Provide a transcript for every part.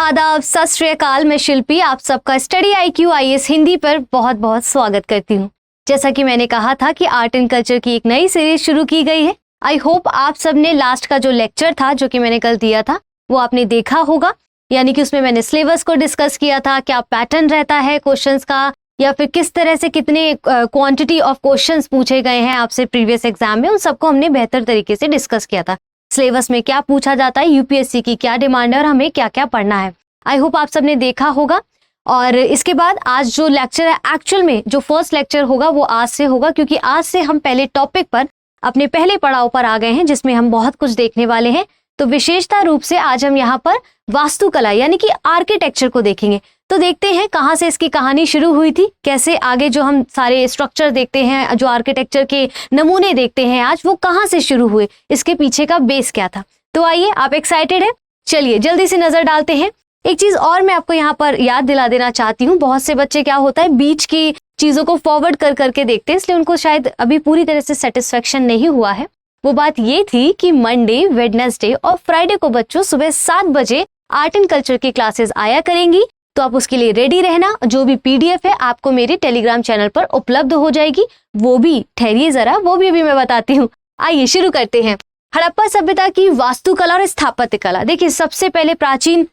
आदाब, सत श्री अकाल। मैं शिल्पी आप सबका स्टडी IQ IAS हिंदी पर बहुत बहुत स्वागत करती हूँ। जैसा कि मैंने कहा था कि आर्ट एंड कल्चर की एक नई सीरीज शुरू की गई है। आई होप आप सबने लास्ट का जो लेक्चर था जो कि मैंने कल दिया था वो आपने देखा होगा। यानी कि उसमें मैंने सिलेबस को डिस्कस किया था, क्या पैटर्न रहता है क्वेश्चंस का, या फिर किस तरह से कितने क्वांटिटी ऑफ क्वेश्चंस पूछे गए हैं आपसे प्रीवियस एग्जाम में, उन सबको हमने बेहतर तरीके से डिस्कस किया था। सिलेबस में क्या पूछा जाता है, यूपीएससी की क्या डिमांड है और हमें क्या क्या पढ़ना है। आई होप आप सबने देखा होगा। और इसके बाद आज जो लेक्चर है, एक्चुअल में जो फर्स्ट लेक्चर होगा वो आज से होगा, क्योंकि आज से हम पहले टॉपिक पर, अपने पहले पड़ाव पर आ गए हैं जिसमें हम बहुत कुछ देखने वाले हैं। तो विशेषता रूप से आज हम यहाँ पर वास्तुकला यानी कि आर्किटेक्चर को देखेंगे। तो देखते हैं कहाँ से इसकी कहानी शुरू हुई थी, कैसे आगे जो हम सारे स्ट्रक्चर देखते हैं, जो आर्किटेक्चर के नमूने देखते हैं आज, वो कहाँ से शुरू हुए, इसके पीछे का बेस क्या था। तो आइए, आप एक्साइटेड हैं? चलिए जल्दी से नजर डालते हैं। एक चीज और मैं आपको यहाँ पर याद दिला देना चाहती हूँ। बहुत से बच्चे क्या होता है, बीच की चीजों को फॉरवर्ड कर करके देखते हैं, इसलिए उनको शायद अभी पूरी तरह से सेटिस्फेक्शन नहीं हुआ है। वो बात ये थी कि मंडे, वेडनेसडे और फ्राइडे को बच्चों सुबह 7 बजे आर्ट एंड कल्चर की क्लासेस आया करेंगी। तो आप उसके लिए रेडी रहना। जो भी PDF है आपको मेरे टेलीग्राम चैनल पर उपलब्ध हो जाएगी। वो भी ठहरिए जरा, वो भी अभी मैं बताती हूँ। आइए शुरू करते हैं। हड़प्पा सभ्यता की वास्तुकला और स्थापत्य कला। देखिए, सबसे पहले प्राचीन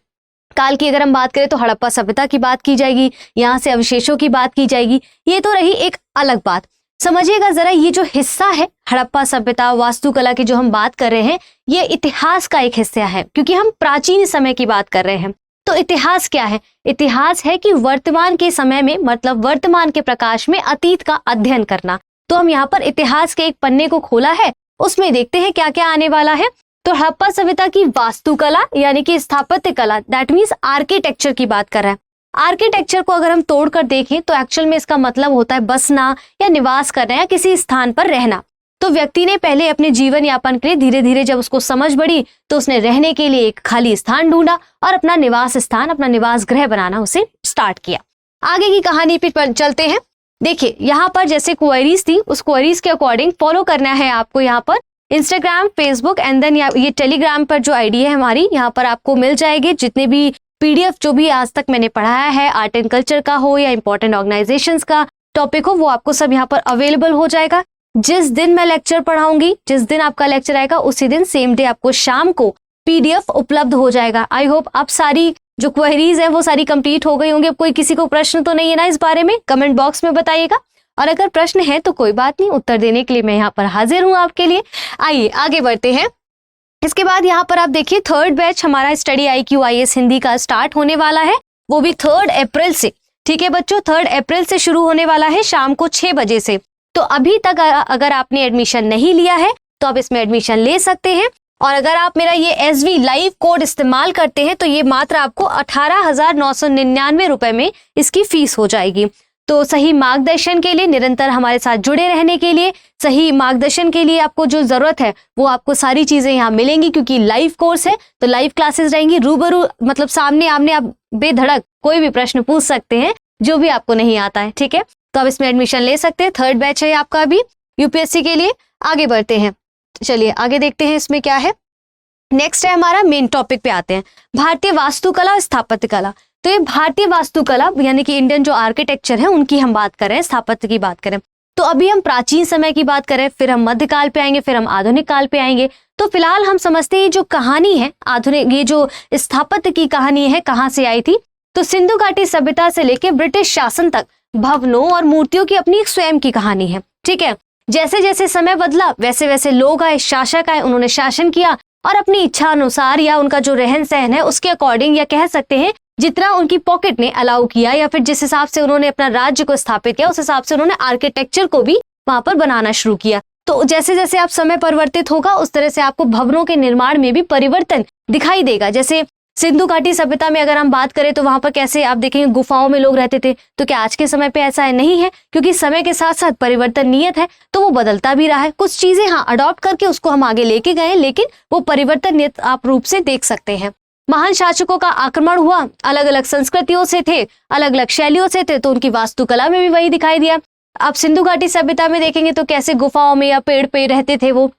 काल की अगर हम बात करें तो हड़प्पा सभ्यता की बात की जाएगी, यहाँ से अवशेषों की बात की जाएगी। ये तो रही एक अलग बात। समझिएगा जरा, ये जो हिस्सा है हड़प्पा सभ्यता वास्तुकला की जो हम बात कर रहे हैं, ये इतिहास का एक हिस्सा है, क्योंकि हम प्राचीन समय की बात कर रहे हैं। तो इतिहास क्या है? इतिहास है कि वर्तमान के समय में, मतलब वर्तमान के प्रकाश में अतीत का अध्ययन करना। तो हम यहाँ पर इतिहास के एक पन्ने को खोला है, उसमें देखते हैं क्या क्या आने वाला है। तो हड़प्पा सभ्यता की वास्तुकला यानी कि स्थापत्य कला, दैट मीन्स आर्किटेक्चर की बात कर रहा है। आर्किटेक्चर को अगर हम तोड़कर देखें तो एक्चुअल में इसका मतलब होता है बसना या निवास करना या किसी स्थान पर रहना। तो व्यक्ति ने पहले अपने जीवन यापन के लिए धीरे धीरे जब उसको समझ बढ़ी तो उसने रहने के लिए एक खाली स्थान ढूंढा और अपना निवास स्थान, अपना निवास गृह बनाना उसे स्टार्ट किया। आगे की कहानी पर चलते हैं। देखिए, यहाँ पर जैसे क्वेरीज थी, उस क्वेरीज के अकॉर्डिंग फॉलो करना है आपको। यहाँ पर इंस्टाग्राम, फेसबुक एंड देन ये टेलीग्राम पर जो आईडी है हमारी, यहाँ पर आपको मिल जाएगी जितने भी PDF जो भी आज तक मैंने पढ़ाया है, आर्ट एंड कल्चर का हो या इंपॉर्टेंट ऑर्गेनाइजेशंस का टॉपिक हो, वो आपको सब यहाँ पर अवेलेबल हो जाएगा। जिस दिन मैं लेक्चर पढ़ाऊंगी, जिस दिन आपका लेक्चर आएगा, उसी दिन सेम डे आपको शाम को PDF उपलब्ध हो जाएगा। आई होप आप सारी जो क्वेरीज है वो सारी कंप्लीट हो गई होंगी। अब कोई किसी को प्रश्न तो नहीं है ना इस बारे में? कमेंट बॉक्स में बताइएगा, और अगर प्रश्न है तो कोई बात नहीं, उत्तर देने के लिए मैं यहाँ पर हाजिर हूँ आपके लिए। आइए आगे बढ़ते हैं। इसके बाद यहाँ पर आप देखिए, 3rd बैच हमारा स्टडी IQ IAS हिंदी का स्टार्ट होने वाला है, वो भी 3 अप्रैल से। ठीक है बच्चों, 3 अप्रैल से शुरू होने वाला है शाम को 6 बजे से। तो अभी तक अगर आपने एडमिशन नहीं लिया है तो आप इसमें एडमिशन ले सकते हैं। और अगर आप मेरा ये SV लाइव कोड इस्तेमाल करते हैं तो ये मात्र आपको 18,999 रुपए में इसकी फीस हो जाएगी। तो सही मार्गदर्शन के लिए, निरंतर हमारे साथ जुड़े रहने के लिए, सही मार्गदर्शन के लिए आपको जो जरूरत है वो आपको सारी चीजें यहाँ मिलेंगी, क्योंकि लाइव कोर्स है तो लाइव क्लासेस रहेंगी। रूबरू मतलब सामने आमने आप बेधड़क कोई भी प्रश्न पूछ सकते हैं जो भी आपको नहीं आता है। ठीक है, तो आप इसमें एडमिशन ले सकते हैं। 3rd बैच है आपका अभी UPSC के लिए। आगे बढ़ते हैं, चलिए आगे देखते हैं इसमें क्या है। नेक्स्ट है हमारा मेन टॉपिक पे आते हैं, भारतीय वास्तुकला और स्थापत्य कला। तो ये भारतीय वास्तुकला यानी कि इंडियन जो आर्किटेक्चर है उनकी हम बात करें, स्थापत्य की बात करें। तो अभी हम प्राचीन समय की बात करें, फिर हम मध्यकाल पे आएंगे, फिर हम आधुनिक काल पे आएंगे। तो फिलहाल हम समझते हैं ये जो कहानी है आधुनिक, ये जो स्थापत्य की कहानी है कहाँ से आई थी। तो सिंधु घाटी सभ्यता से लेकर ब्रिटिश शासन तक भवनों और मूर्तियों की अपनी एक स्वयं की कहानी है। ठीक है, जैसे जैसे समय बदला वैसे वैसे लोग आए, शासक आए, उन्होंने शासन किया और अपनी इच्छा अनुसार या उनका जो रहन सहन है उसके अकॉर्डिंग, या कह सकते हैं जितना उनकी पॉकेट ने अलाउ किया, या फिर जिस हिसाब से उन्होंने अपना राज्य को स्थापित किया, उस हिसाब से उन्होंने आर्किटेक्चर को भी वहां पर बनाना शुरू किया। तो जैसे जैसे आप समय परिवर्तित होगा उस तरह से आपको भवनों के निर्माण में भी परिवर्तन दिखाई देगा। जैसे सिंधु घाटी सभ्यता में अगर हम बात करें तो वहां पर कैसे आप देखेंगे गुफाओं में लोग रहते थे। तो क्या आज के समय पे ऐसा है? नहीं है, क्योंकि समय के साथ साथ परिवर्तन नियत है तो वो बदलता भी रहा है। कुछ चीजें हाँ अडॉप्ट करके उसको हम आगे लेके गए, लेकिन वो परिवर्तन नियत आप रूप से देख सकते हैं। महान शासकों का आक्रमण हुआ, अलग अलग संस्कृतियों से थे, अलग अलग शैलियों से थे, तो उनकी वास्तुकला में भी वही दिखाई दिया। आप सिंधु घाटी सभ्यता में देखेंगे तो कैसे गुफाओं में या पेड़ पे रहते थे वो।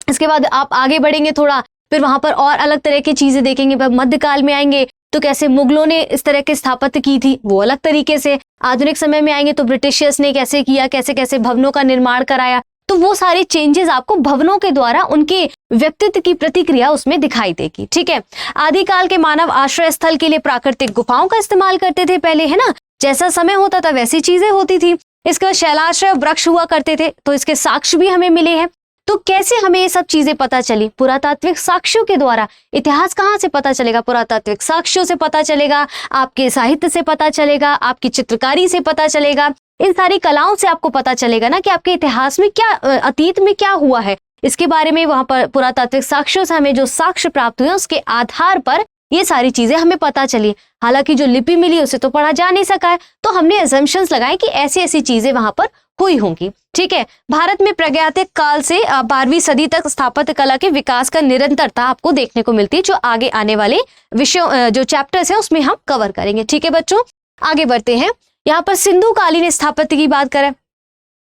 इसके बाद आप आगे बढ़ेंगे थोड़ा, फिर वहां पर और अलग तरह की चीजें देखेंगे। मध्यकाल में आएंगे तो कैसे मुगलों ने इस तरह की स्थापत्य की थी वो अलग तरीके से, आधुनिक समय में आएंगे तो ब्रिटिशर्स ने कैसे किया, कैसे कैसे भवनों का निर्माण कराया, तो वो सारे चेंजेस आपको भवनों के द्वारा उनके व्यक्तित्व की प्रतिक्रिया उसमें दिखाई देगी। ठीक है, आदिकाल के मानव आश्रय स्थल के लिए प्राकृतिक गुफाओं का इस्तेमाल करते थे पहले, है ना, जैसा समय होता था वैसी चीजें होती थी। इसके बाद शैलाश्रय वृक्ष हुआ करते थे, तो इसके साक्ष्य भी हमें मिले हैं। तो कैसे हमें ये सब चीजें पता चली? पुरातात्विक साक्ष्यों के द्वारा। इतिहास कहाँ से पता चलेगा? पुरातात्विक साक्ष्यों से पता चलेगा, आपके साहित्य से पता चलेगा, आपकी चित्रकारी से पता चलेगा, इन सारी कलाओं से आपको पता चलेगा ना कि आपके इतिहास में क्या, अतीत में क्या हुआ है, इसके बारे में वहां पर पुरातात्विक साक्ष्यों से हमें जो साक्ष्य प्राप्त हुए उसके आधार पर ये सारी चीजें हमें पता चली। हालांकि जो लिपि मिली उसे तो पढ़ा जा नहीं सका है, तो हमने अजम्पशंस लगाए कि ऐसी ऐसी चीजें वहां पर हुई होंगी। ठीक है, भारत में प्रागैतिक काल से 12वीं सदी तक स्थापत्य कला के विकास का निरंतरता आपको देखने को मिलती है, जो आगे आने वाले विषयों जो चैप्टर्स है उसमें हम कवर करेंगे। ठीक है बच्चों, आगे बढ़ते हैं। यहाँ पर सिंधु कालीन स्थापत्य की बात करें,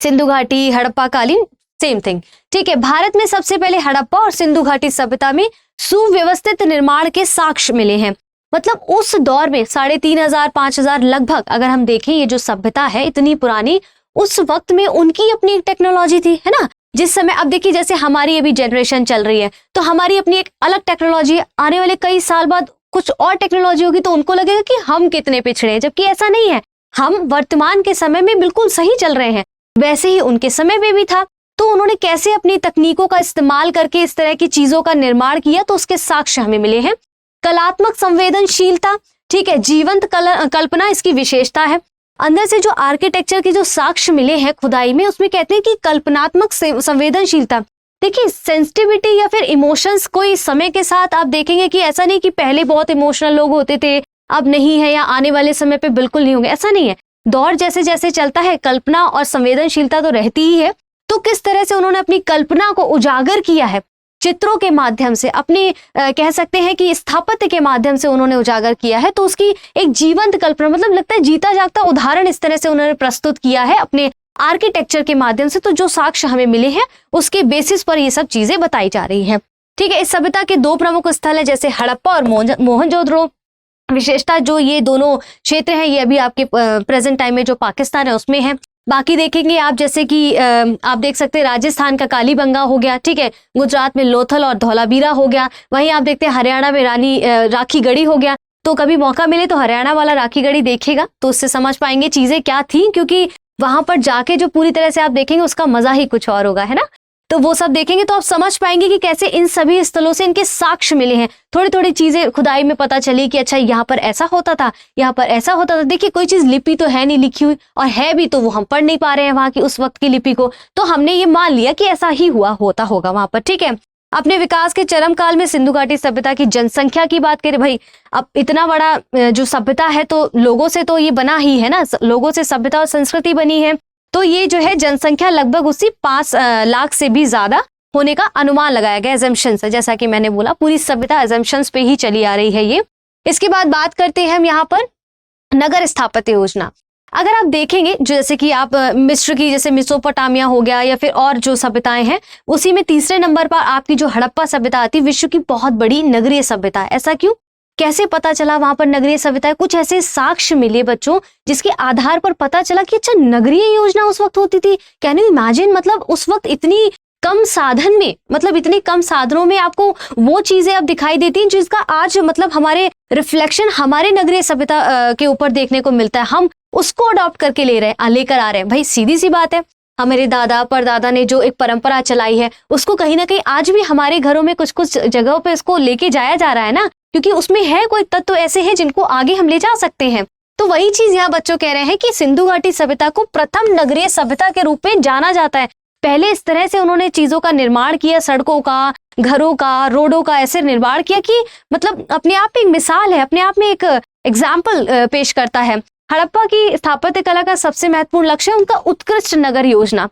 सिंधु घाटी, हड़प्पा कालीन, सेम थिंग। ठीक है, भारत में सबसे पहले हड़प्पा और सिंधु घाटी सभ्यता में सुव्यवस्थित निर्माण के साक्ष्य मिले हैं। मतलब उस दौर में 3500 5000 लगभग अगर हम देखें, ये जो सभ्यता है इतनी पुरानी, उस वक्त में उनकी अपनी एक टेक्नोलॉजी थी, है ना। जिस समय अब देखिए जैसे हमारी अभी जनरेशन चल रही है तो हमारी अपनी एक अलग टेक्नोलॉजी है, आने वाले कई साल बाद कुछ और टेक्नोलॉजी होगी तो उनको लगेगा कि हम कितने पिछड़े हैं, जबकि ऐसा नहीं है। हम वर्तमान के समय में बिल्कुल सही चल रहे हैं, वैसे ही उनके समय में भी था। तो उन्होंने कैसे अपनी तकनीकों का इस्तेमाल करके इस तरह की चीजों का निर्माण किया, तो उसके साक्ष्य हमें मिले हैं। कलात्मक संवेदनशीलता, ठीक है, जीवंत कल्पना इसकी विशेषता है। अंदर से जो आर्किटेक्चर के जो साक्ष्य मिले हैं खुदाई में, उसमें कहते हैं कि कल्पनात्मक संवेदनशीलता। देखिए सेंसिटिविटी या फिर इमोशंस कोई समय के साथ आप देखेंगे कि ऐसा नहीं कि पहले बहुत इमोशनल लोग होते थे अब नहीं है, या आने वाले समय पे बिल्कुल नहीं होंगे, ऐसा नहीं है। दौर जैसे जैसे चलता है कल्पना और संवेदनशीलता तो रहती ही है। तो किस तरह से उन्होंने अपनी कल्पना को उजागर किया है चित्रों के माध्यम से, अपनी कह सकते हैं कि स्थापत्य के माध्यम से उन्होंने उजागर किया है। तो उसकी एक जीवंत कल्पना, मतलब लगता है जीता जागता उदाहरण इस तरह से उन्होंने प्रस्तुत किया है अपने आर्किटेक्चर के माध्यम से। तो जो साक्ष्य हमें मिले हैं उसके बेसिस पर ये सब चीजें बताई जा रही हैं। ठीक है, इस सभ्यता के दो प्रमुख स्थल है, जैसे हड़प्पा और मोहनजोदड़ो। विशेषता जो ये दोनों क्षेत्र हैं ये अभी आपके प्रेजेंट टाइम में जो पाकिस्तान है उसमें है। बाकी देखेंगे आप जैसे कि आप देख सकते हैं राजस्थान का कालीबंगा हो गया, ठीक है, गुजरात में लोथल और धौलावीरा हो गया, वहीं आप देखते हैं हरियाणा में राखी गढ़ी हो गया। तो कभी मौका मिले तो हरियाणा वाला राखी गढ़ी देखेगा तो उससे समझ पाएंगे चीजें क्या थी, क्योंकि वहां पर जाके जो पूरी तरह से आप देखेंगे उसका मजा ही कुछ और होगा, है ना। तो वो सब देखेंगे तो आप समझ पाएंगे कि कैसे इन सभी स्थलों से इनके साक्ष्य मिले हैं। थोड़ी थोड़ी चीजें खुदाई में पता चली कि अच्छा यहाँ पर ऐसा होता था, यहाँ पर ऐसा होता था। देखिए कोई चीज लिपि तो है नहीं लिखी हुई, और है भी तो वो हम पढ़ नहीं पा रहे हैं वहां की उस वक्त की लिपि को, तो हमने ये मान लिया कि ऐसा ही होता होगा वहां पर। ठीक है, अपने विकास के चरम काल में सिंधु घाटी सभ्यता की जनसंख्या की बात करें, भाई अब इतना बड़ा जो सभ्यता है तो लोगों से तो ये बना ही है ना, लोगों से सभ्यता और संस्कृति बनी है। तो ये जो है जनसंख्या लगभग उसी 5 लाख से भी ज्यादा होने का अनुमान लगाया गया, एजम्पशंस है। जैसा कि मैंने बोला पूरी सभ्यता एजम्पशंस पे ही चली आ रही है ये। इसके बाद बात करते हैं हम यहाँ पर नगर स्थापत्य योजना। अगर आप देखेंगे जैसे कि आप मिस्र की जैसे मेसोपोटामिया हो गया या फिर और जो सभ्यताएं हैं, उसी में तीसरे नंबर पर आपकी जो हड़प्पा सभ्यता आती है, विश्व की बहुत बड़ी नगरीय सभ्यता है। ऐसा क्यों, कैसे पता चला वहां पर नगरीय सभ्यता है? कुछ ऐसे साक्ष्य मिले बच्चों जिसके आधार पर पता चला कि अच्छा नगरीय योजना उस वक्त होती थी। कैन यू इमेजिन, मतलब उस वक्त इतनी कम साधन में, मतलब इतने कम साधनों में आपको वो चीजें अब दिखाई देती हैं जिसका आज मतलब हमारे रिफ्लेक्शन हमारे नगरीय सभ्यता के ऊपर देखने को मिलता है। हम उसको अडॉप्ट करके लेकर आ रहे हैं। भाई सीधी सी बात है, हमारे दादा परदादा ने जो एक परंपरा चलाई है उसको कहीं ना कहीं आज भी हमारे घरों में कुछ कुछ जगहों पे इसको लेके जाया जा रहा है ना, क्योंकि उसमें है कोई तत्व ऐसे हैं जिनको आगे हम ले जा सकते हैं। तो वही चीज यहाँ बच्चों कह रहे हैं कि सिंधु घाटी सभ्यता को प्रथम नगरीय सभ्यता के रूप में जाना जाता है। पहले इस तरह से उन्होंने चीजों का निर्माण किया, सड़कों का, घरों का, रोडों का ऐसे निर्माण किया कि मतलब अपने आप में एक मिसाल है, अपने आप में एक एग्जाम्पल पेश करता है। हड़प्पा की स्थापत्य कला का सबसे महत्वपूर्ण लक्ष्य है उनका उत्कृष्ट नगर योजना।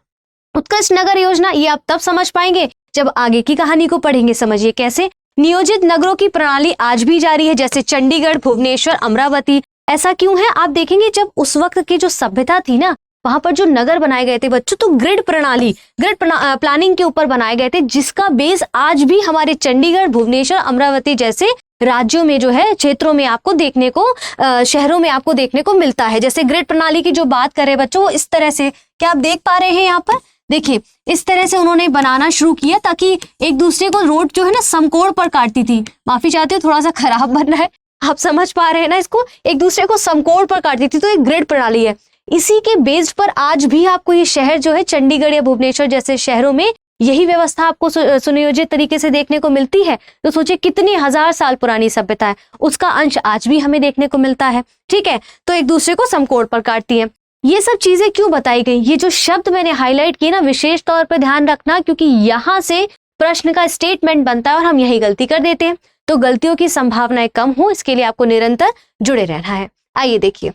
उत्कृष्ट नगर योजना ये आप तब समझ पाएंगे जब आगे की कहानी को पढ़ेंगे। समझिए कैसे। नियोजित नगरों की प्रणाली आज भी जारी है, जैसे चंडीगढ़, भुवनेश्वर, अमरावती। ऐसा क्यों है, आप देखेंगे जब उस वक्त की जो सभ्यता थी ना, वहां पर जो नगर बनाए गए थे बच्चों, तो ग्रिड प्लानिंग के ऊपर बनाए गए थे, जिसका बेस आज भी हमारे चंडीगढ़, भुवनेश्वर, अमरावती जैसे राज्यों में जो है, क्षेत्रों में आपको देखने को, शहरों में आपको देखने को मिलता है। जैसे ग्रिड प्रणाली की जो बात करें बच्चों, वो इस तरह से, क्या आप देख पा रहे हैं यहाँ पर, देखिए इस तरह से उन्होंने बनाना शुरू किया ताकि एक दूसरे को रोड जो है ना समकोण पर काटती थी। माफी चाहती हूँ, थोड़ा सा खराब बन रहा है, आप समझ पा रहे हैं ना इसको, एक दूसरे को समकोण पर काटती थी, तो एक ग्रिड प्रणाली है। इसी के बेस पर आज भी आपको ये शहर जो है, चंडीगढ़ या भुवनेश्वर जैसे शहरों में यही व्यवस्था आपको सुनियोजित तरीके से देखने को मिलती है। तो सोचिए कितनी हजार साल पुरानी सभ्यता है, उसका अंश आज भी हमें देखने को मिलता है। ठीक है, तो एक दूसरे को समकोण पर काटती है। ये सब चीजें क्यों बताई गई, ये जो शब्द मैंने हाईलाइट किए ना, विशेष तौर पर ध्यान रखना, क्योंकि यहां से प्रश्न का स्टेटमेंट बनता है और हम यही गलती कर देते हैं। तो गलतियों की संभावनाएं कम हो, इसके लिए आपको निरंतर जुड़े रहना है। आइए देखिए,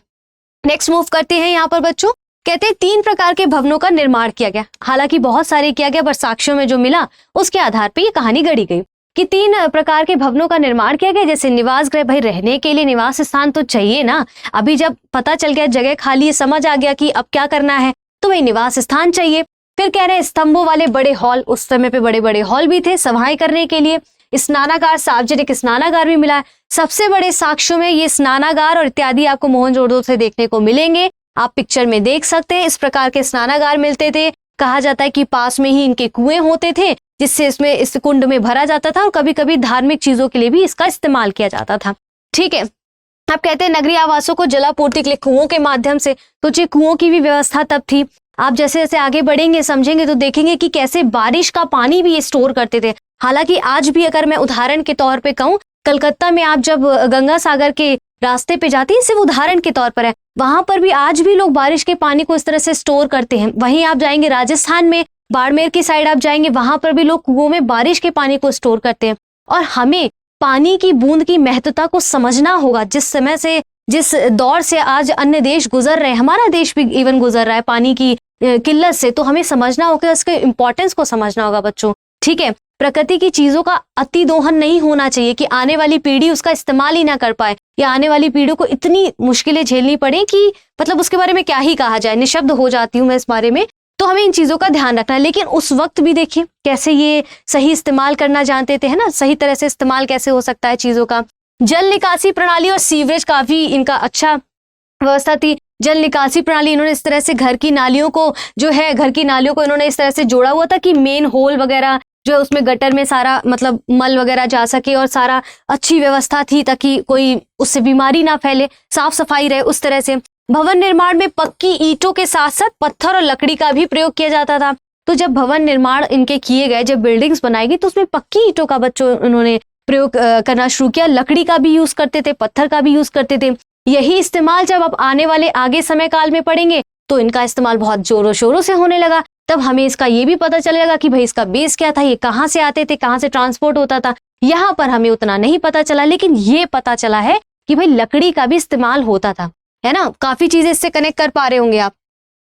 नेक्स्ट मूव करते हैं। यहाँ पर बच्चों कहते हैं 3 प्रकार के भवनों का निर्माण किया गया। हालांकि बहुत सारे किया गया, पर साक्ष्यों में जो मिला उसके आधार पर यह कहानी गढ़ी गई कि 3 प्रकार के भवनों का निर्माण किया गया। जैसे निवास गृह, भाई रहने के लिए निवास स्थान तो चाहिए ना। अभी जब पता चल गया जगह खाली है, समझ आ गया कि अब क्या करना है, तो भाई निवास स्थान चाहिए। फिर कह रहे हैं स्तंभों वाले बड़े हॉल, उस समय पे बड़े बड़े हॉल भी थे सभाएं करने के लिए। स्नानागार, सार्वजनिक स्नानागार भी मिला है। सबसे बड़े साक्ष्यों में ये स्नानागार और इत्यादि आपको मोहनजोदड़ो से देखने को मिलेंगे। आप पिक्चर में देख सकते हैं, इस प्रकार के स्नानागार मिलते थे। कहा जाता है कि पास में ही इनके कुएं होते थे, जिससे इसमें इस कुंड में भरा जाता था और कभी कभी धार्मिक चीजों के लिए भी इसका इस्तेमाल किया जाता था। ठीक है, अब कहते हैं नगरीय आवासों को जलापूर्ति के लिए कुओं के माध्यम से, तो ये कुओं की भी व्यवस्था तब थी। आप जैसे जैसे आगे बढ़ेंगे समझेंगे तो देखेंगे कि कैसे बारिश का पानी भी ये स्टोर करते थे। हालांकि आज भी अगर मैं उदाहरण के तौर पे कहूँ, कलकत्ता में आप जब गंगा सागर के रास्ते पे जाती है, सिर्फ उदाहरण के तौर पर है, वहां पर भी आज भी लोग बारिश के पानी को इस तरह से स्टोर करते हैं। वहीं आप जाएंगे राजस्थान में, बाड़मेर की साइड आप जाएंगे, वहां पर भी लोग कुओं में बारिश के पानी को स्टोर करते हैं। और हमें पानी की बूंद की महत्वता को समझना होगा। जिस समय से, जिस दौर से आज अन्य देश गुजर रहे हैं, हमारा देश भी इवन गुजर रहा है पानी की किल्लत से, तो हमें समझना होगा, उसके इंपॉर्टेंस को समझना होगा बच्चों। ठीक है, प्रकृति की चीजों का अति दोहन नहीं होना चाहिए कि आने वाली पीढ़ी उसका इस्तेमाल ही ना कर पाए, या आने वाली पीढ़ी को इतनी मुश्किलें झेलनी पड़े कि मतलब उसके बारे में क्या ही कहा जाए, निशब्द हो जाती हूँ मैं इस बारे में। तो हमें इन चीजों का ध्यान रखना है। लेकिन उस वक्त भी देखिए कैसे ये सही इस्तेमाल करना जानते थे, है ना, सही तरह से इस्तेमाल कैसे हो सकता है चीजों का। जल निकासी प्रणाली और सीवरेज काफी इनका अच्छा व्यवस्था थी। जल निकासी प्रणाली इन्होंने इस तरह से घर की नालियों को जो है, घर की नालियों को इन्होंने इस तरह से जोड़ा हुआ था कि मेन होल वगैरह जो है उसमें गटर में सारा मतलब मल वगैरह जा सके, और सारा अच्छी व्यवस्था थी ताकि कोई उससे बीमारी ना फैले, साफ सफाई रहे, उस तरह से। भवन निर्माण में पक्की ईंटों के साथ साथ पत्थर और लकड़ी का भी प्रयोग किया जाता था। तो जब भवन निर्माण इनके किए गए, जब बिल्डिंग्स बनाई गई, तो उसमें पक्की ईंटों का बच्चों उन्होंने प्रयोग करना शुरू किया। लकड़ी का भी यूज करते थे, पत्थर का भी यूज करते थे। यही इस्तेमाल जब आप आने वाले आगे समय काल में पढ़ेंगे तो इनका इस्तेमाल बहुत जोरों शोरों से होने लगा। तब हमें इसका ये भी पता चलेगा कि भाई इसका बेस क्या था, ये कहाँ से आते थे, कहाँ से ट्रांसपोर्ट होता था। यहाँ पर हमें उतना नहीं पता चला, लेकिन ये पता चला है कि भाई लकड़ी का भी इस्तेमाल होता था, है ना। काफी चीजें इससे कनेक्ट कर पा रहे होंगे आप।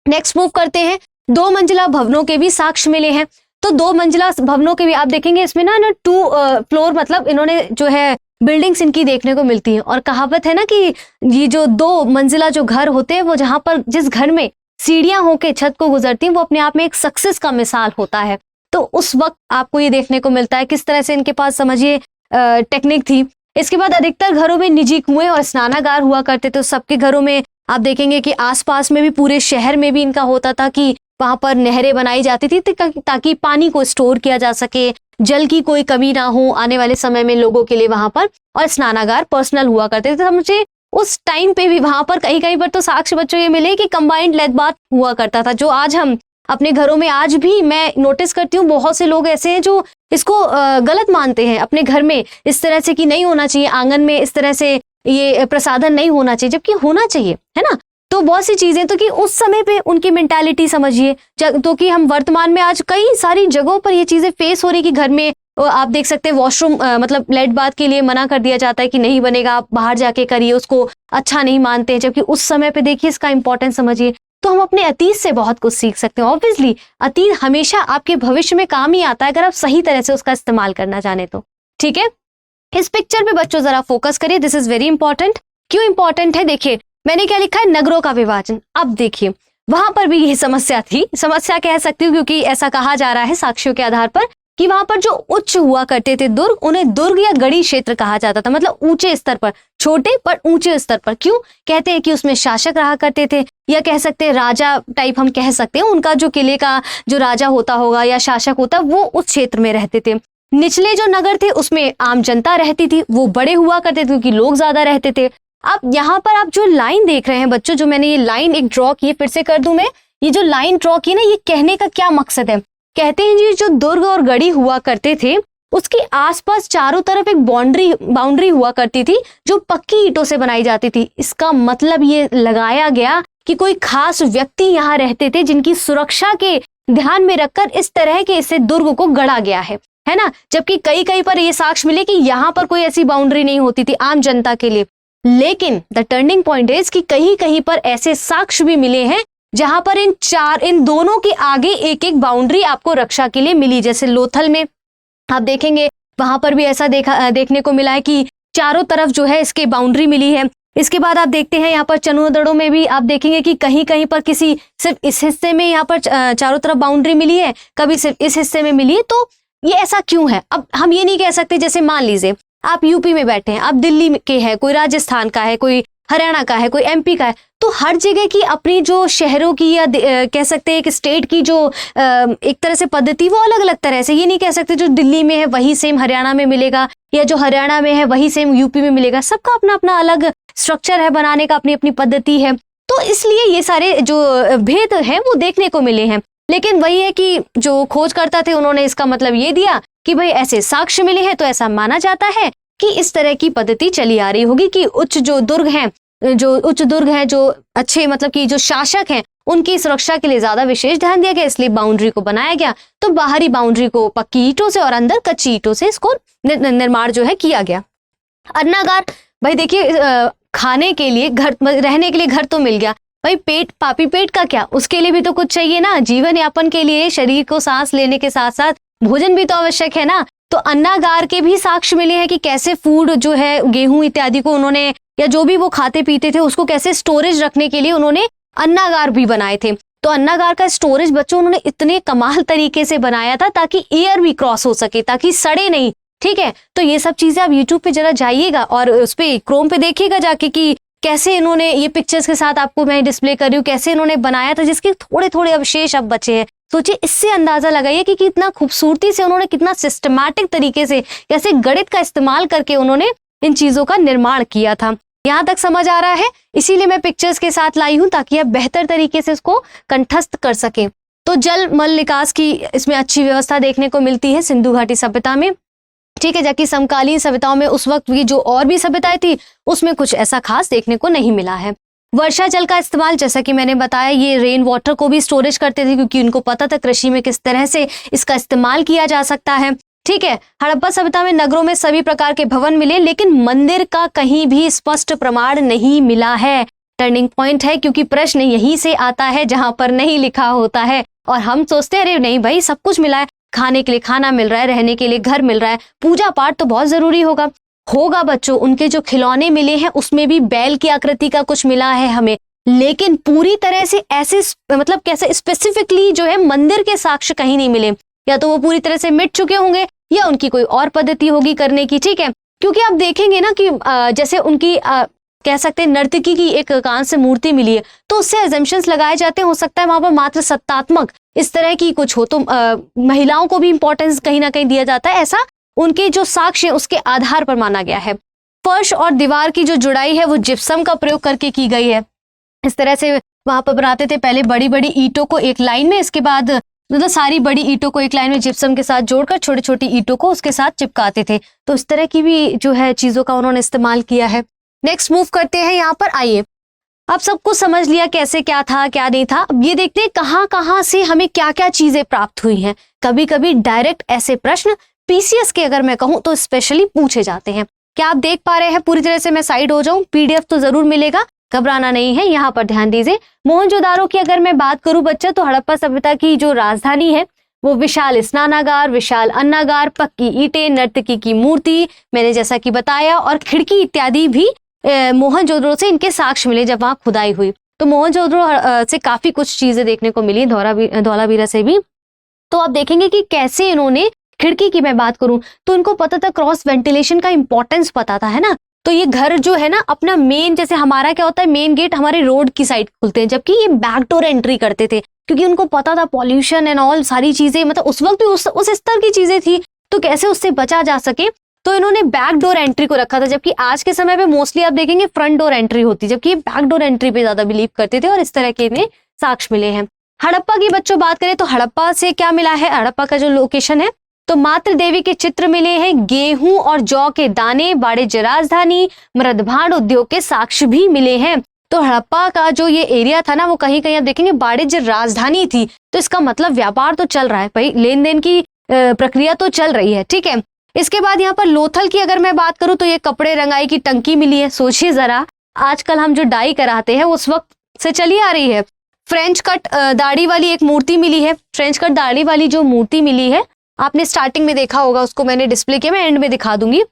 नेक्स्ट मूव करते हैं। 2 मंजिला भवनों के भी साक्ष्य मिले हैं। तो 2 मंजिला भवनों के भी आप देखेंगे इसमें ना 2 फ्लोर मतलब इन्होंने जो है बिल्डिंग्स इनकी देखने को मिलती है। और कहावत है ना कि ये जो 2 मंजिला जो घर होते हैं, वो जहां पर जिस घर में सीढ़ियां होके छत को गुजरती हैं, वो अपने आप में एक सक्सेस का मिसाल होता है। तो उस वक्त आपको ये देखने को मिलता है किस तरह से इनके पास समझिए टेक्निक थी। इसके बाद अधिकतर घरों में निजी कुएं और स्नानागार हुआ करते थे। सबके घरों में आप देखेंगे कि आसपास में भी, पूरे शहर में भी इनका होता था कि वहां पर नहरें बनाई जाती थी ताकि पानी को स्टोर किया जा सके, जल की कोई कमी ना हो आने वाले समय में लोगों के लिए वहां पर। और स्नानागार पर्सनल हुआ करते थे। मुझे उस टाइम पे भी वहां पर कहीं कहीं पर तो साक्ष्य बच्चों ये मिले कि कंबाइंड लेट बाथ हुआ करता था, जो आज हम अपने घरों में आज भी मैं नोटिस करती हूँ बहुत से लोग ऐसे हैं जो इसको गलत मानते हैं अपने घर में इस तरह से कि नहीं होना चाहिए, आंगन में इस तरह से ये प्रसाधन नहीं होना चाहिए, जबकि होना चाहिए, है ना। तो बहुत सी चीजें तो कि उस समय पे उनकी मेंटालिटी समझिए, तो कि हम वर्तमान में आज कई सारी जगहों पर ये चीजें फेस हो रही कि घर में आप देख सकते हैं वॉशरूम मतलब लेट बाथ के लिए मना कर दिया जाता है कि नहीं बनेगा, आप बाहर जाके करिए, उसको अच्छा नहीं मानते हैं। जबकि उस समय पे देखिए इसका इंपॉर्टेंस समझिए। तो हम अपने अतीत से बहुत कुछ सीख सकते हैं। ऑब्वियसली अतीत हमेशा आपके भविष्य में काम ही आता है अगर आप सही तरह से उसका इस्तेमाल करना जाने तो। ठीक है, इस पिक्चर पे बच्चों जरा फोकस करिए, दिस इज वेरी इंपॉर्टेंट। क्यों इंपॉर्टेंट है देखिए, मैंने क्या लिखा है, नगरों का विभाजन। अब देखिए वहां पर भी यह समस्या थी, समस्या कह सकती हूँ, क्योंकि ऐसा कहा जा रहा है साक्ष्यों के आधार पर कि वहां पर जो उच्च हुआ करते थे दुर्ग, उन्हें दुर्ग या गढ़ी क्षेत्र कहा जाता था, मतलब ऊंचे स्तर पर, छोटे पर ऊंचे स्तर पर। क्यों कहते हैं कि उसमें शासक रहा करते थे, या कह सकते हैं राजा टाइप हम कह सकते हैं, उनका जो किले का जो राजा होता होगा या शासक होता, वो उस क्षेत्र में रहते थे। निचले जो नगर थे उसमें आम जनता रहती थी, वो बड़े हुआ करते थे क्योंकि लोग ज्यादा रहते थे। अब यहाँ पर आप जो लाइन देख रहे हैं बच्चों, जो मैंने ये लाइन एक ड्रॉ की है, फिर से कर दूं मैं, ये जो लाइन ड्रॉ की ना, ये कहने का क्या मकसद है? कहते हैं जी जो दुर्ग और गढ़ी हुआ करते थे उसके आसपास चारों तरफ एक बाउंड्री हुआ करती थी जो पक्की ईंटों से बनाई जाती थी। इसका मतलब ये लगाया गया कि कोई खास व्यक्ति यहाँ रहते थे जिनकी सुरक्षा के ध्यान में रखकर इस तरह के इसे दुर्ग को गढ़ा गया है ना। जबकि कई पर ये साक्ष्य मिले कि यहाँ पर कोई ऐसी बाउंड्री नहीं होती थी आम जनता के लिए। लेकिन द टर्निंग पॉइंट इज कि कहीं पर ऐसे साक्ष्य भी मिले हैं जहां पर इन दोनों के आगे एक एक बाउंड्री आपको रक्षा के लिए मिली। जैसे लोथल में आप देखेंगे, वहां पर भी ऐसा देखने को मिला है कि चारों तरफ जो है इसके बाउंड्री मिली है। इसके बाद आप देखते हैं यहाँ पर चनुदड़ों में भी आप देखेंगे कि कहीं पर किसी सिर्फ इस हिस्से में यहाँ पर चारों तरफ बाउंड्री मिली है, कभी सिर्फ इस हिस्से में मिली है। तो ये ऐसा क्यों है? अब हम ये नहीं कह सकते, जैसे मान लीजिए आप यूपी में बैठे हैं, आप दिल्ली के हैं, कोई राजस्थान का है, कोई हरियाणा का है, कोई एमपी का है, तो हर जगह की अपनी जो शहरों की या कह सकते हैं एक स्टेट की जो एक तरह से पद्धति, वो अलग अलग तरह से। ये नहीं कह सकते जो दिल्ली में है वही सेम हरियाणा में मिलेगा, या जो हरियाणा में है वही सेम यूपी में मिलेगा। सबका अपना अपना अलग स्ट्रक्चर है, बनाने का अपनी अपनी पद्धति है। तो इसलिए ये सारे जो भेद हैं वो देखने को मिले हैं। लेकिन वही है कि जो खोजकर्ता थे उन्होंने इसका मतलब ये दिया कि भाई ऐसे साक्ष्य मिले हैं तो ऐसा माना जाता है कि इस तरह की पद्धति चली आ रही होगी कि उच्च दुर्ग हैं, जो अच्छे मतलब कि जो शासक हैं, उनकी सुरक्षा के लिए ज्यादा विशेष ध्यान दिया गया, इसलिए बाउंड्री को बनाया गया। तो बाहरी बाउंड्री को पक्की ईंटों से और अंदर कच्ची ईंटों से इसको निर्माण जो है किया गया। अन्नागार, भाई देखिए खाने के लिए घर, रहने के लिए घर तो मिल गया, भाई पापी पेट का क्या, उसके लिए भी तो कुछ चाहिए ना। जीवन यापन के लिए शरीर को सांस लेने के साथ साथ भोजन भी तो आवश्यक है ना। तो अन्नागार के भी साक्ष्य मिले हैं कि कैसे फूड जो है, गेहूं इत्यादि को उन्होंने, या जो भी वो खाते पीते थे उसको कैसे स्टोरेज रखने के लिए उन्होंने अन्नागार भी बनाए थे। तो अन्नागार का स्टोरेज बच्चों उन्होंने इतने कमाल तरीके से बनाया था ताकि एयर भी क्रॉस हो सके, ताकि सड़े नहीं। ठीक है, तो ये सब चीजें आप यूट्यूब पे जरा जाइएगा और उस पे क्रोम पे देखिएगा जाके कि कैसे इन्होंने, ये पिक्चर्स के साथ आपको मैं डिस्प्ले कर रही हूँ, कैसे इन्होंने बनाया था, जिसके थोड़े थोड़े अवशेष अब बचे हैं। सोचिए, इससे अंदाजा लगाइए कि कितना खूबसूरती से उन्होंने, कितना सिस्टमैटिक तरीके से, कैसे गणित का इस्तेमाल करके उन्होंने इन चीजों का निर्माण किया था। यहाँ तक समझ आ रहा है? इसीलिए मैं पिक्चर्स के साथ लाई हूं ताकि आप बेहतर तरीके से इसको कंठस्थ कर सकें। तो जल मल निकास की इसमें अच्छी व्यवस्था देखने को मिलती है सिंधु घाटी सभ्यता में। ठीक है, जबकि समकालीन सभ्यताओं में उस वक्त की जो और भी सभ्यताएं थी उसमें कुछ ऐसा खास देखने को नहीं मिला है। वर्षा जल का इस्तेमाल, जैसा कि मैंने बताया, ये रेन वाटर को भी स्टोरेज करते थे क्योंकि उनको पता था कृषि में किस तरह से इसका इस्तेमाल किया जा सकता है। ठीक है, हड़प्पा सभ्यता में नगरों में सभी प्रकार के भवन मिले, लेकिन मंदिर का कहीं भी स्पष्ट प्रमाण नहीं मिला है। टर्निंग पॉइंट है, क्योंकि प्रश्न यहीं से आता है जहां पर नहीं लिखा होता है और हम सोचते हैं अरे नहीं भाई, सब कुछ मिला है, खाने के लिए खाना मिल रहा है, रहने के लिए घर मिल रहा है, पूजा पाठ तो बहुत जरूरी होगा बच्चों। उनके जो खिलौने मिले हैं उसमें भी बैल की आकृति का कुछ मिला है हमें, लेकिन पूरी तरह से ऐसे मतलब कैसे स्पेसिफिकली जो है मंदिर के साक्ष्य कहीं नहीं मिले। या तो वो पूरी तरह से मिट चुके होंगे या उनकी कोई और पद्धति होगी करने की। ठीक है, क्योंकि आप देखेंगे ना कि जैसे उनकी कह सकते हैं नर्तकी की एक कांस्य मूर्ति मिली है, तो उससे एजम्पशंस लगाए जाते हैं, हो सकता है वहां पर मात्र सत्तात्मक इस तरह की कुछ हो, तो महिलाओं को भी इंपॉर्टेंस कहीं ना कहीं दिया जाता है, ऐसा उनके जो साक्ष्य उसके आधार पर माना गया है। फर्श और दीवार की जो जुड़ाई है वो जिप्सम का प्रयोग करके की गई है। इस तरह से वहां पर बनाते थे पहले बड़ी बड़ी ईंटों को एक लाइन में, इसके बाद मतलब सारी बड़ी ईंटों को एक लाइन में जिप्सम के साथ जोड़कर छोटी छोटी ईंटों को उसके साथ चिपकाते थे। तो इस तरह की भी जो है चीजों का उन्होंने इस्तेमाल किया है। नेक्स्ट मूव करते हैं यहाँ पर। आइए, अब सब कुछ समझ लिया कैसे क्या था क्या नहीं था। अब ये देखते हैं कहाँ कहाँ से हमें क्या क्या चीजें प्राप्त हुई हैं। कभी कभी डायरेक्ट ऐसे प्रश्न पीसीएस के अगर मैं कहूँ तो स्पेशली पूछे जाते हैं। क्या आप देख पा रहे हैं? पूरी तरह से मैं साइड हो जाऊं, पीडीएफ तो जरूर मिलेगा, घबराना नहीं है। यहाँ पर ध्यान दीजिए, मोहनजोदारो की अगर मैं बात करूं बच्चा, तो हड़प्पा सभ्यता की जो राजधानी है वो विशाल स्नानागार, विशाल अन्नागार, पक्की ईंटें, नर्तकी की मूर्ति, मैंने जैसा कि बताया, और खिड़की इत्यादि भी मोहनजोदड़ो से इनके साक्ष्य मिले जब वहां खुदाई हुई। तो मोहनजोदड़ो से काफी कुछ चीजें देखने को मिली, धौलावीरा से भी। तो आप देखेंगे कि कैसे इन्होंने, खिड़की की मैं बात करूं तो इनको पता था, क्रॉस वेंटिलेशन का इंपॉर्टेंस पता था, है ना। तो ये घर जो है ना अपना मेन, जैसे हमारा क्या होता है मेन गेट हमारे रोड की साइड खुलते हैं, जबकि ये बैक डोर एंट्री करते थे, क्योंकि उनको पता था पॉल्यूशन एंड ऑल सारी चीजें, मतलब उस वक्त भी उस स्तर की चीजें थी, तो कैसे उससे बचा जा सके, तो इन्होंने बैक डोर एंट्री को रखा था। जबकि आज के समय पे मोस्टली आप देखेंगे फ्रंट डोर एंट्री होती, जबकि ये बैक डोर एंट्री पे ज्यादा बिलीव करते थे, और इस तरह के इन्हें साक्ष्य मिले हैं। हड़प्पा की बच्चों बात करें तो हड़प्पा से क्या मिला है, हड़प्पा का जो लोकेशन है, तो मातृ देवी के चित्र मिले हैं, गेहूं और जौ के दाने, वाणिज्य राजधानी, मृदभांड उद्योग के साक्ष्य भी मिले हैं। तो हड़प्पा का जो ये एरिया था ना, वो कहीं कहीं आप देखेंगे वाणिज्य राजधानी थी, तो इसका मतलब व्यापार तो चल रहा है भाई, लेन देन की प्रक्रिया तो चल रही है, ठीक है। इसके बाद यहाँ पर लोथल की अगर मैं बात करूं तो ये कपड़े रंगाई की टंकी मिली है। सोचिए जरा, आजकल हम जो डाई कराते हैं उस वक्त से चली आ रही है। फ्रेंच कट दाढ़ी वाली एक मूर्ति मिली है, फ्रेंच कट दाढ़ी वाली जो मूर्ति मिली है आपने स्टार्टिंग में देखा होगा, उसको मैंने डिस्प्ले किया, मैं एंड में दिखा दूंगी।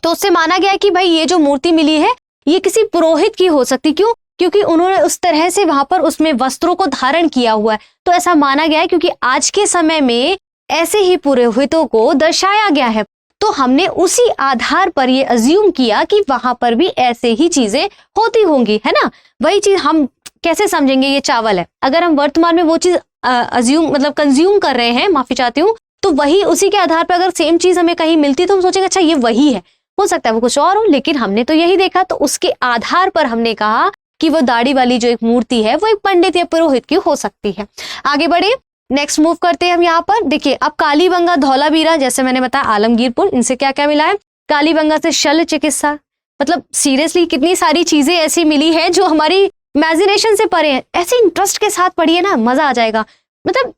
तो उससे माना गया है कि भाई ये जो मूर्ति मिली है ये किसी पुरोहित की हो सकती, क्यों, क्योंकि उन्होंने उस तरह से वहां पर उसमें वस्त्रों को धारण किया हुआ है, तो ऐसा माना गया है, क्योंकि आज के समय में ऐसे ही पुरोहितों को दर्शाया गया है, तो हमने उसी आधार पर ये अज्यूम किया कि वहां पर भी ऐसे ही चीजें होती होंगी, है ना। वही चीज हम कैसे समझेंगे ये चावल है, अगर हम वर्तमान में वो चीज अज्यूम मतलब कंज्यूम कर रहे हैं, माफी चाहती हूँ, तो वही उसी के आधार पर अगर सेम चीज हमें कहीं मिलती तो हम सोचेंगे अच्छा ये वही है, हो सकता है वो कुछ और हो, लेकिन हमने तो यही देखा, तो उसके आधार पर हमने कहा कि वो दाढ़ी वाली जो एक मूर्ति है वो एक पंडित या पुरोहित की हो सकती है। आगे बढ़े, नेक्स्ट मूव करते हैं हम यहाँ पर। देखिए अब कालीबंगा, धौलावीरा, जैसे मैंने बताया आलमगीरपुर, इनसे क्या क्या मिला है। कालीबंगा से शल्य चिकित्सा, मतलब सीरियसली कितनी सारी चीजें ऐसी मिली है जो हमारी इमेजिनेशन से परे है। ऐसे इंटरेस्ट के साथ पढ़िए ना, मजा आ जाएगा, मतलब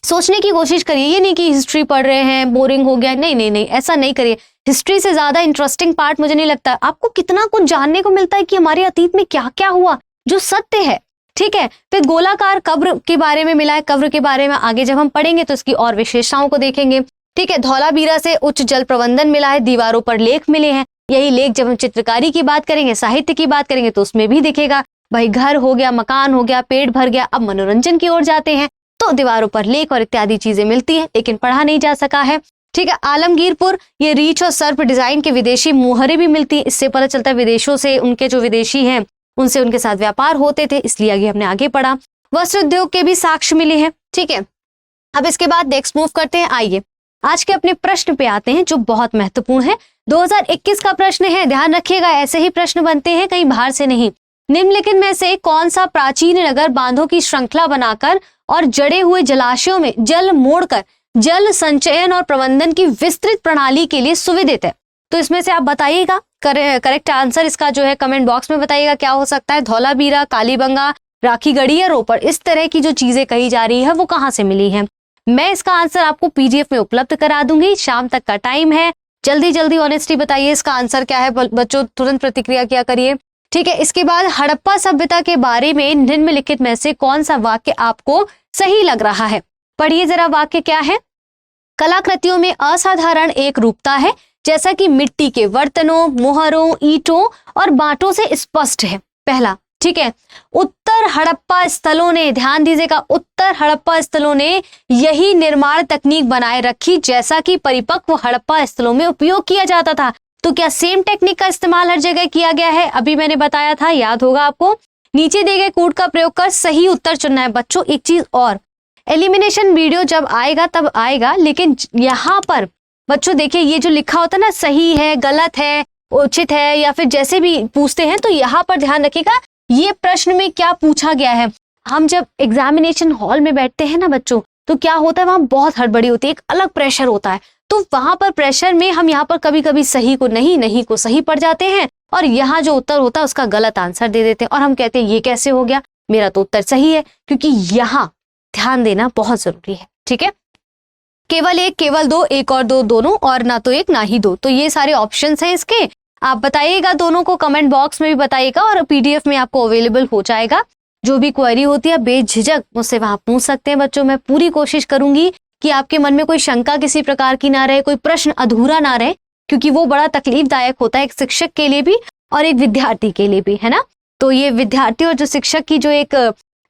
सोचने की कोशिश करिए, ये नहीं कि हिस्ट्री पढ़ रहे हैं बोरिंग हो गया, नहीं नहीं नहीं, ऐसा नहीं करिए। हिस्ट्री से ज्यादा इंटरेस्टिंग पार्ट मुझे नहीं लगता, आपको कितना कुछ जानने को मिलता है कि हमारे अतीत में क्या क्या हुआ जो सत्य है, ठीक है। फिर गोलाकार कब्र के बारे में मिला है, कब्र के बारे में आगे जब हम पढ़ेंगे तो इसकी और विशेषताओं को देखेंगे, ठीक है। धौलावीरा से उच्च जल प्रबंधन मिला है, दीवारों पर लेख मिले हैं, यही लेख जब हम चित्रकारी की बात करेंगे, साहित्य की बात करेंगे तो उसमें भी दिखेगा। भाई घर हो गया, मकान हो गया, पेट भर गया, अब मनोरंजन की ओर जाते हैं तो दीवारों पर लेख और इत्यादि चीजें मिलती हैं, लेकिन पढ़ा नहीं जा सका है, ठीक है। आलमगीरपुर, ये रीछ और सर्प डिजाइन के विदेशी मुहरे भी मिलती है, इससे पता चलता है विदेशों से उनके जो विदेशी हैं उनसे उनके साथ व्यापार होते थे, इसलिए आगे हमने आगे पढ़ा। वस्त्र उद्योग के भी साक्ष्य मिले हैं, ठीक है। अब इसके बाद नेक्स्ट मूव करते हैं, आइए आज के अपने प्रश्न पे आते हैं जो बहुत महत्वपूर्ण है। 2021 का प्रश्न है, ध्यान रखिएगा, ऐसे ही प्रश्न बनते हैं कहीं बाहर से नहीं। निम्नलिखित में से कौन सा प्राचीन नगर बांधों की श्रृंखला बनाकर और जड़े हुए जलाशयों में जल मोड़कर जल संचयन और प्रबंधन की विस्तृत प्रणाली के लिए सुविदित है? तो इसमें से आप बताइएगा, करेक्ट आंसर इसका जो है कमेंट बॉक्स में बताइएगा क्या हो सकता है। धौलावीरा, कालीबंगा, राखीगढ़ी या रोपड़, इस तरह की जो चीजें कही जा रही है वो कहाँ से मिली है। मैं इसका आंसर आपको पीडीएफ में उपलब्ध करा दूंगी, शाम तक का टाइम है, जल्दी जल्दी ऑनेस्टली बताइए इसका आंसर क्या है, बच्चों तुरंत प्रतिक्रिया किया करिए, ठीक है। इसके बाद हड़प्पा सभ्यता के बारे में निम्नलिखित में से कौन सा वाक्य आपको सही लग रहा है? पढ़िए जरा, वाक्य क्या है। कलाकृतियों में असाधारण एक रूपता है, जैसा कि मिट्टी के बर्तनों, मुहरों, ईंटों और बांटों से स्पष्ट है। पहला, ठीक है। उत्तर हड़प्पा स्थलों ने, ध्यान दीजिएगा, उत्तर हड़प्पा स्थलों ने यही निर्माण तकनीक बनाए रखी जैसा कि परिपक्व हड़प्पा स्थलों में उपयोग किया जाता था। तो क्या सेम टेक्निक का इस्तेमाल हर जगह किया गया है? अभी मैंने बताया था, याद होगा आपको। नीचे दिए गए कोड का प्रयोग कर सही उत्तर चुनना है। बच्चों एक चीज और, एलिमिनेशन वीडियो जब आएगा तब आएगा, लेकिन यहाँ पर बच्चों देखिए ये जो लिखा होता है ना, सही है, गलत है, उचित है, या फिर जैसे भी पूछते हैं, तो यहाँ पर ध्यान रखिएगा ये प्रश्न में क्या पूछा गया है। हम जब एग्जामिनेशन हॉल में बैठते हैं ना बच्चों, तो क्या होता है, वहां बहुत हड़बड़ी होती है, एक अलग प्रेशर होता है, तो वहां पर प्रेशर में हम यहाँ पर कभी कभी सही को नहीं, नहीं को सही पढ़ जाते हैं, और यहाँ जो उत्तर होता है उसका गलत आंसर दे देते हैं, और हम कहते हैं ये कैसे हो गया, मेरा तो उत्तर सही है। क्योंकि यहाँ ध्यान देना बहुत जरूरी है, ठीक है। केवल एक, केवल दो, एक और दो, दोनों, और ना तो एक ना ही दो, तो ये सारे ऑप्शंस हैं इसके। आप बताइएगा दोनों को, कमेंट बॉक्स में भी बताइएगा, और पीडीएफ में आपको अवेलेबल हो जाएगा। जो भी क्वेरी होती है बेझिझक मुझसे वहां पूछ सकते हैं बच्चों। मैं पूरी कोशिश करूंगी कि आपके मन में कोई शंका किसी प्रकार की ना रहे, कोई प्रश्न अधूरा ना रहे, क्योंकि वो बड़ा तकलीफदायक होता है एक शिक्षक के लिए भी और एक विद्यार्थी के लिए भी, है ना। तो ये विद्यार्थी और जो शिक्षक की जो एक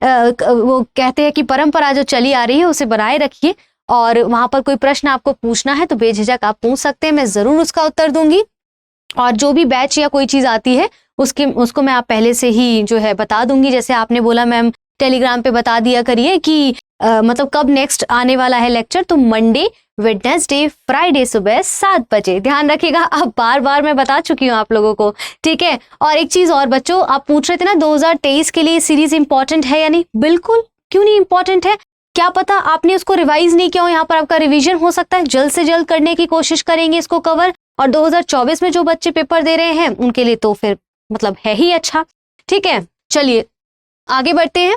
वो कहते हैं कि परंपरा जो चली आ रही है उसे बनाए रखिए। और वहां पर कोई प्रश्न आपको पूछना है तो बेझिझक आप पूछ सकते हैं, मैं जरूर उसका उत्तर दूंगी। और जो भी बैच या कोई चीज आती है उसको मैं आप पहले से ही जो है बता दूंगी। जैसे आपने बोला मैम टेलीग्राम पे बता दिया करिए कि मतलब कब नेक्स्ट आने वाला है लेक्चर, तो मंडे, वेडनेसडे, फ्राइडे सुबह 7 बजे। ध्यान रखिएगा, अब बार बार मैं बता चुकी हूँ आप लोगों को, ठीक है। और एक चीज और बच्चों, आप पूछ रहे थे ना 2023 के लिए सीरीज इंपॉर्टेंट है या नहीं। बिल्कुल, क्यों नहीं इंपॉर्टेंट है। क्या पता आपने उसको रिवाइज नहीं किया हो, यहाँ पर आपका रिवीजन हो सकता है। जल्द से जल्द करने की कोशिश करेंगे इसको कवर। और 2024 में जो बच्चे पेपर दे रहे हैं उनके लिए तो फिर मतलब है ही अच्छा, ठीक है। चलिए आगे बढ़ते हैं।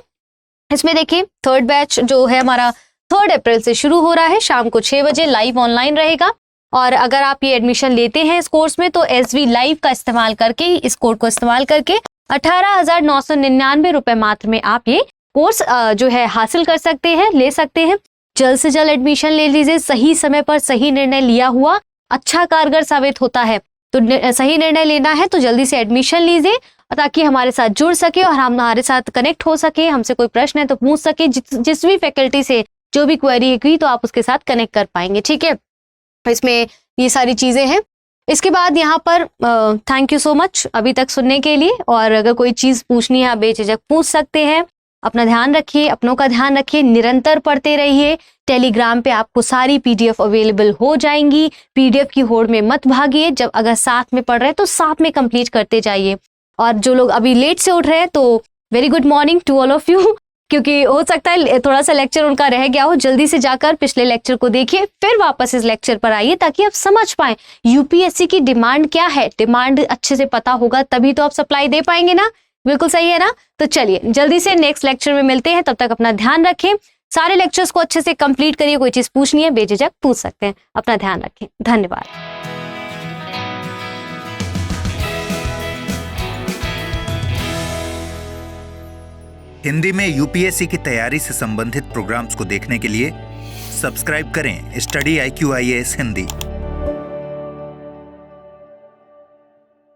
इसमें देखिए थर्ड बैच जो है हमारा 3 अप्रैल से शुरू हो रहा है, शाम को 6 बजे लाइव ऑनलाइन रहेगा। और अगर आप ये एडमिशन लेते हैं इस कोर्स में तो SV लाइव का इस्तेमाल करके ही, इस कोड को इस्तेमाल करके 18,999 रुपए मात्र में आप ये कोर्स जो है हासिल कर सकते हैं, ले सकते हैं। जल्द से जल्द एडमिशन ले लीजिए, सही समय पर सही निर्णय लिया हुआ अच्छा कारगर साबित होता है। तो सही निर्णय लेना है तो जल्दी से एडमिशन लीजिए ताकि हमारे साथ जुड़ सके और हम हमारे साथ कनेक्ट हो सके, हमसे कोई प्रश्न है तो पूछ सके, जिस भी फैकल्टी से जो भी क्वेरी हुई तो आप उसके साथ कनेक्ट कर पाएंगे, ठीक है। इसमें ये सारी चीजें हैं। इसके बाद यहाँ पर थैंक यू सो मच अभी तक सुनने के लिए। और अगर कोई चीज पूछनी है आप बेझिझक पूछ सकते हैं। अपना ध्यान रखिए, अपनों का ध्यान रखिए, निरंतर पढ़ते रहिए। टेलीग्राम पे आपको सारी PDF अवेलेबल हो जाएंगी। PDF की होड़ में मत भागिए, जब अगर साथ में पढ़ रहे हैं तो साथ में कंप्लीट करते जाइए। और जो लोग अभी लेट से उठ रहे हैं तो very good morning to all of you, क्योंकि हो सकता है थोड़ा सा लेक्चर उनका रह गया हो। जल्दी से जाकर पिछले लेक्चर को देखिए, फिर वापस इस लेक्चर पर आइए ताकि आप समझ पाए UPSC की डिमांड क्या है। डिमांड अच्छे से पता होगा तभी तो आप सप्लाई दे पाएंगे ना, बिल्कुल सही है ना। तो चलिए जल्दी से नेक्स्ट लेक्चर में मिलते हैं, तब तक अपना ध्यान रखें। सारे लेक्चर्स को अच्छे से कंप्लीट करिए, कोई चीज पूछनी है बेझिझक पूछ सकते हैं। अपना ध्यान रखें, धन्यवाद। हिंदी में UPSC की तैयारी से संबंधित प्रोग्राम्स को देखने के लिए सब्सक्राइब करें स्टडी IQ IAS हिंदी।